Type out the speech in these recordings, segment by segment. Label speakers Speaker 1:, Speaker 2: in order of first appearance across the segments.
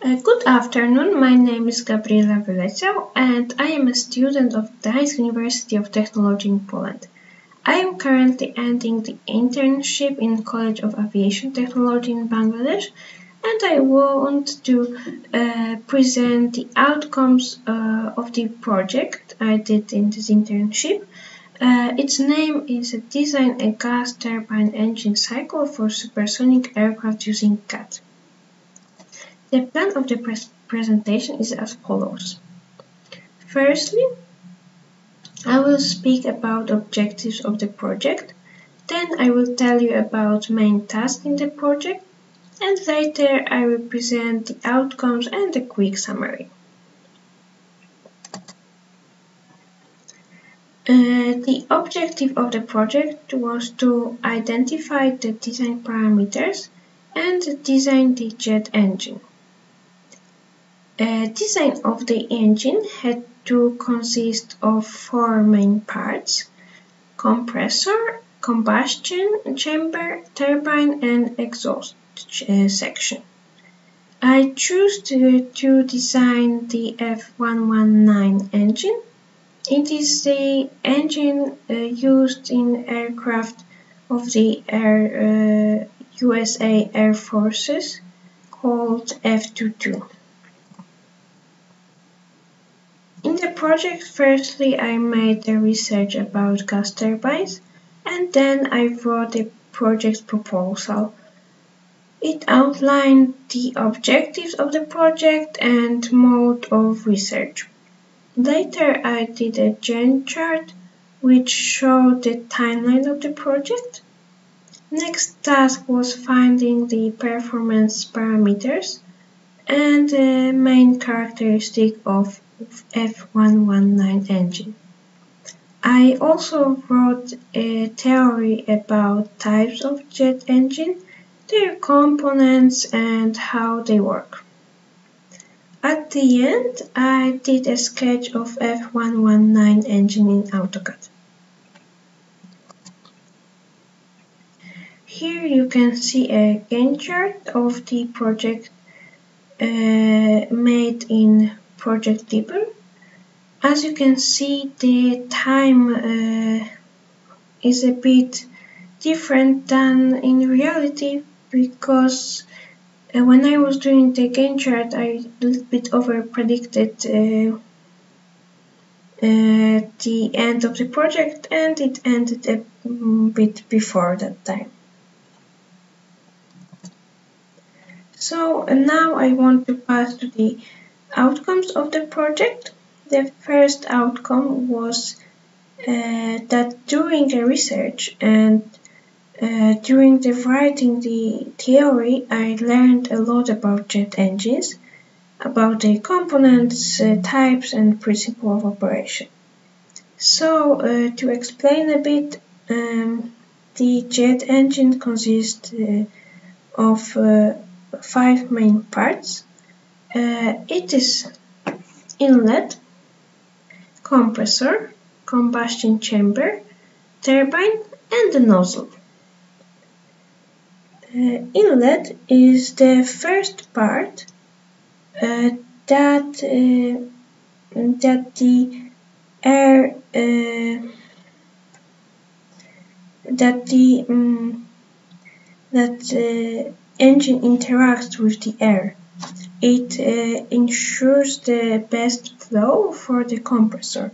Speaker 1: Good afternoon, my name is Gabriela Wylecial and I am a student of Gdańsk University of Technology in Poland. I am currently ending the internship in College of Aviation Technology in Bangladesh and I want to present the outcomes of the project I did in this internship. Its name is Design a Gas Turbine Engine Cycle for Supersonic Aircraft using Gantt. The plan of the presentation is as follows. Firstly, I will speak about objectives of the project, then I will tell you about main tasks in the project, and later I will present the outcomes and a quick summary. The objective of the project was to identify the design parameters and design the jet engine. Design of the engine had to consist of 4 main parts: compressor, combustion chamber, turbine and exhaust section. I chose to design the F119 engine. It is the engine used in aircraft of the USA Air Forces called F-22. In the project, firstly I made a research about gas turbines and then I wrote a project proposal. It outlined the objectives of the project and mode of research. Later I did a Gantt chart which showed the timeline of the project. Next task was finding the performance parameters and the main characteristic of F119 engine. I also wrote a theory about types of jet engine, their components and how they work. At the end, I did a sketch of F119 engine in AutoCAD. Here you can see a Gantt chart of the project made in Project Libre. As you can see, the time is a bit different than in reality because when I was doing the Gantt chart, I a little bit over-predicted the end of the project and it ended a bit before that time. So now I want to pass to the outcomes of the project. The first outcome was that during the research and during the writing the theory, I learned a lot about jet engines, about their components, types and principle of operation. So to explain a bit, the jet engine consists of 5 main parts. It is inlet, compressor, combustion chamber, turbine and the nozzle. Inlet is the first part that the air engine interacts with the air. It ensures the best flow for the compressor.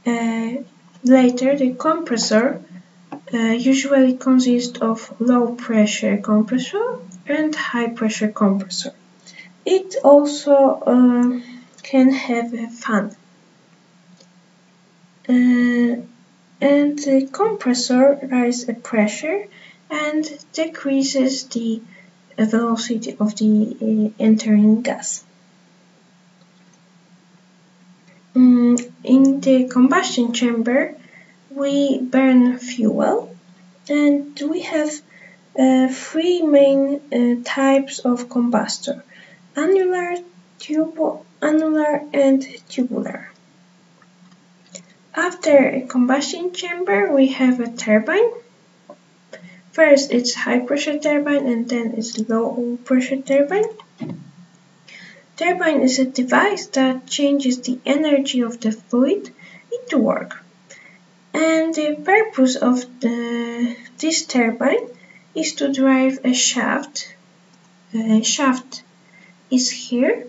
Speaker 1: Later, the compressor usually consists of low pressure compressor and high pressure compressor. It also can have a fan. And the compressor raises the pressure and decreases the velocity of the entering gas. In the combustion chamber, we burn fuel and we have 3 main types of combustor: annular, annular and tubular. After a combustion chamber, we have a turbine. First it's high pressure turbine and then it's low pressure turbine. Turbine is a device that changes the energy of the fluid into work. And the purpose of this turbine is to drive a shaft. Shaft is here,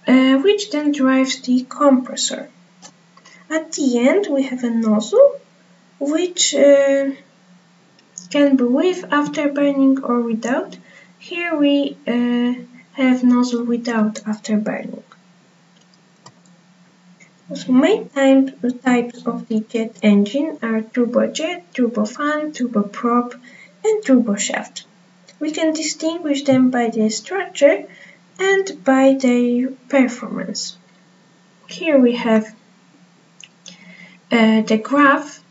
Speaker 1: which then drives the compressor. At the end we have a nozzle, which can be with afterburning or without. Here we have nozzle without afterburning. So main types of the jet engine are turbojet, turbofan, turboprop, and turboshaft. We can distinguish them by their structure and by their performance. Here we have the graph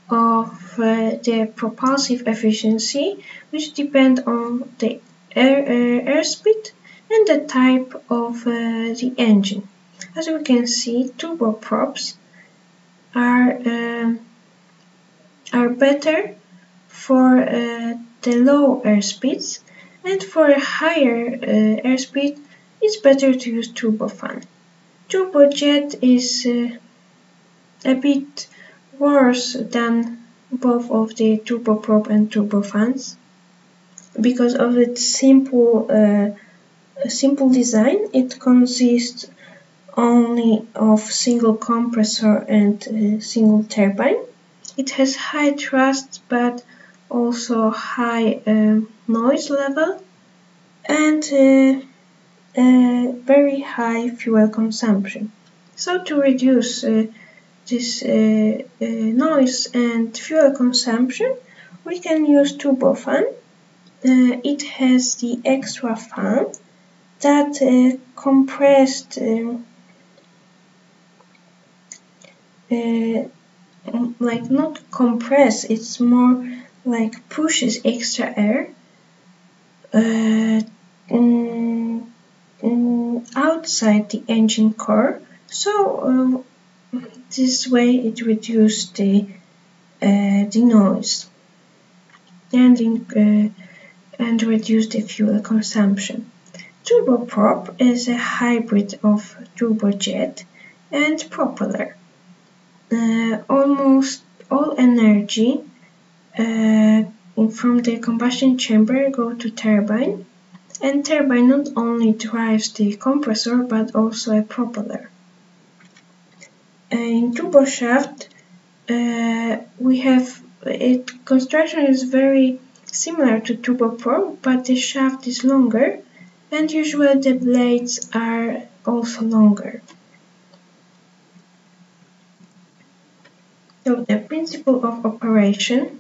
Speaker 1: of the propulsive efficiency, which depend on the airspeed and the type of the engine. As we can see, turboprops are better for the low airspeeds, and for a higher airspeed it's better to use turbofan. Turbojet is a bit worse than both of the turboprop and turbofans because of its simple design. It consists only of single compressor and single turbine. It has high thrust but also high noise level and very high fuel consumption. So to reduce this noise and fuel consumption, we can use turbofan. It has the extra fan that compressed like not compress, it's more like pushes extra air outside the engine core. So this way it reduces the noise and reduce the fuel consumption. Turboprop is a hybrid of turbojet and propeller. Almost all energy from the combustion chamber go to turbine, and turbine not only drives the compressor but also a propeller. In turboshaft, we have construction is very similar to turboprop, but the shaft is longer, and usually the blades are also longer. So the principle of operation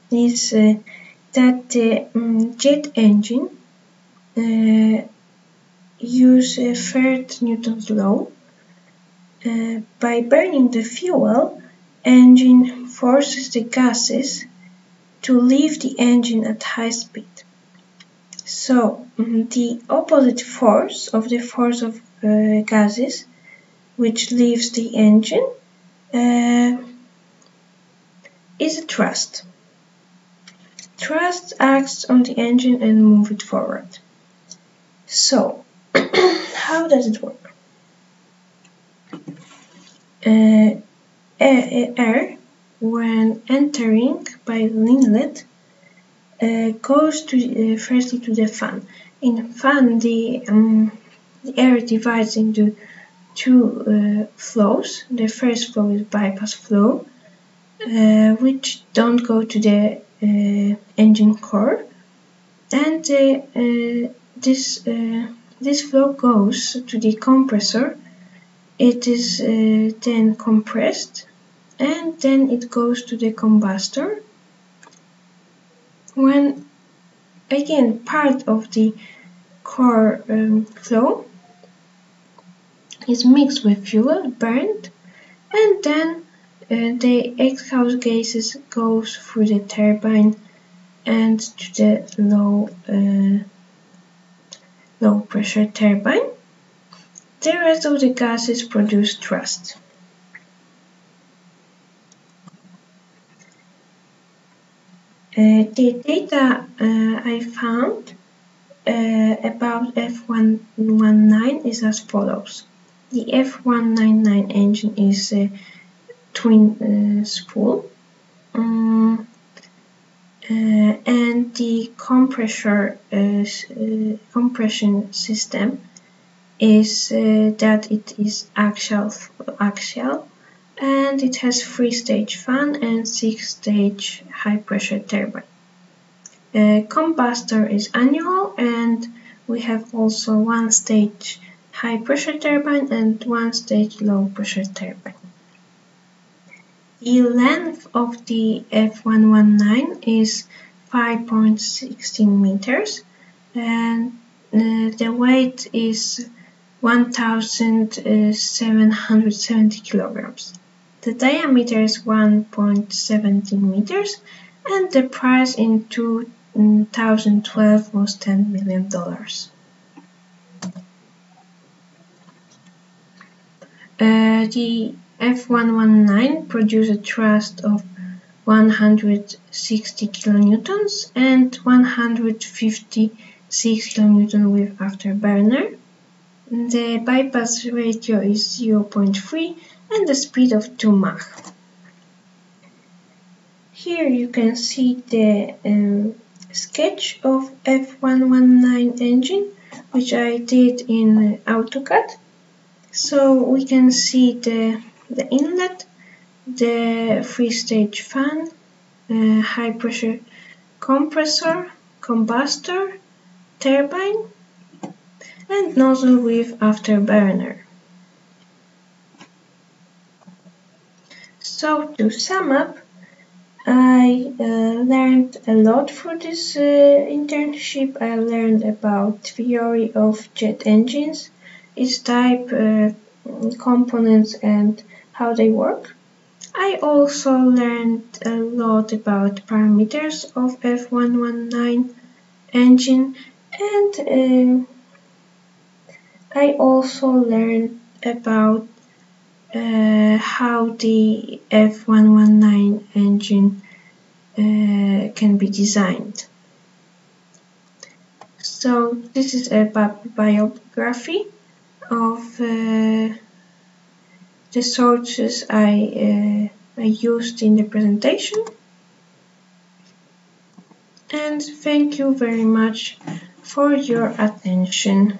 Speaker 1: is that the jet engine use third Newton's law. By burning the fuel, engine forces the gases to leave the engine at high speed. So the opposite force of the force of gases, which leaves the engine, is a thrust. Thrust acts on the engine and moves it forward. So, how does it work? Air, when entering by the inlet, goes to firstly to the fan. In fan, the air divides into two flows. The first flow is bypass flow, which don't go to the engine core, and this flow goes to the compressor. It is then compressed, and then it goes to the combustor. When again part of the core flow is mixed with fuel, burned, and then the exhaust gases goes through the turbine and to the low pressure turbine. The rest of the gases produce thrust. The data I found about F119 is as follows. The F199 engine is a twin spool, and the compression system is that it is axial, and it has 3-stage fan and 6-stage high-pressure turbine. Combustor is annual, and we have also 1-stage high-pressure turbine and 1-stage low-pressure turbine. The length of the F119 is 5.16 meters, and the weight is 1,770 kilograms. The diameter is 1.17 meters, and the price in 2012 was $10 million. The F119 produced a thrust of 160 kilonewtons and 156 kilonewtons with afterburner. The bypass ratio is 0.3 and the speed of 2 Mach. Here you can see the sketch of F119 engine, which I did in AutoCAD. So we can see the inlet, the 3-stage fan, high pressure compressor, combustor, turbine, and nozzle with afterburner. So to sum up, I learned a lot for this internship. I learned about theory of jet engines, its type, components, and how they work. I also learned a lot about parameters of F119 engine, and I also learned about how the F119 engine can be designed. So this is a bibliography of the sources I used in the presentation. And thank you very much for your attention.